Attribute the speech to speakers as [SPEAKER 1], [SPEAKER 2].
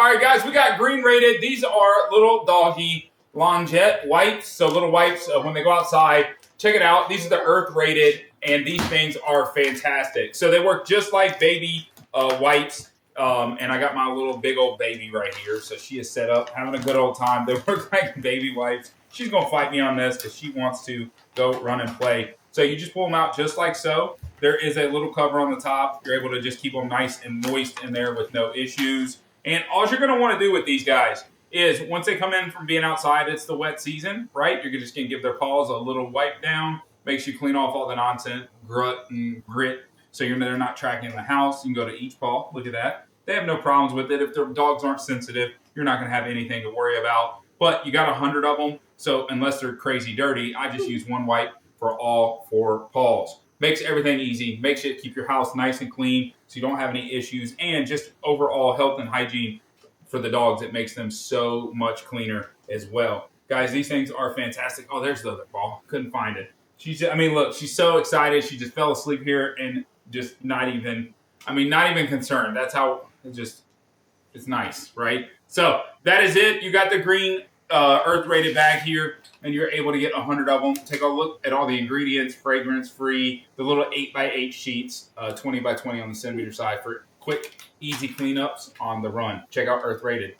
[SPEAKER 1] All right, guys, we got green rated. These are little doggy longette wipes. So little wipes when they go outside. Check it out. These are the earth rated, and these things are fantastic. So they work just like baby wipes. And I got my little big old baby right here. So she is set up, having a good old time. They work like baby wipes. She's going to fight me on this because she wants to go run and play. So you just pull them out just like so. There is a little cover on the top. You're able to just keep them nice and moist in there with no issues. And all you're going to want to do with these guys is once they come in from being outside, it's the wet season, right? You're just going to give their paws a little wipe down. Makes you clean off all the nonsense, grut and grit. So they're not tracking in the house. You can go to each paw. Look at that. They have no problems with it. If their dogs aren't sensitive, you're not going to have anything to worry about. But you got 100 of them. So unless they're crazy dirty, I just use one wipe for all 4 paws. Makes everything easy. Makes you keep your house nice and clean so you don't have any issues. And just overall health and hygiene for the dogs. It makes them so much cleaner as well. Guys, these things are fantastic. Oh, there's the other paw. Couldn't find it. Look, she's so excited. She just fell asleep here and just not even concerned. That's how it's nice, right? So that is it. You got the green earth rated bag here, and you're able to get 100 of them. Take a look at all the ingredients, fragrance free, the little 8x8 sheets, 20x20 on the centimeter side for quick, easy cleanups on the run. Check out earth rated.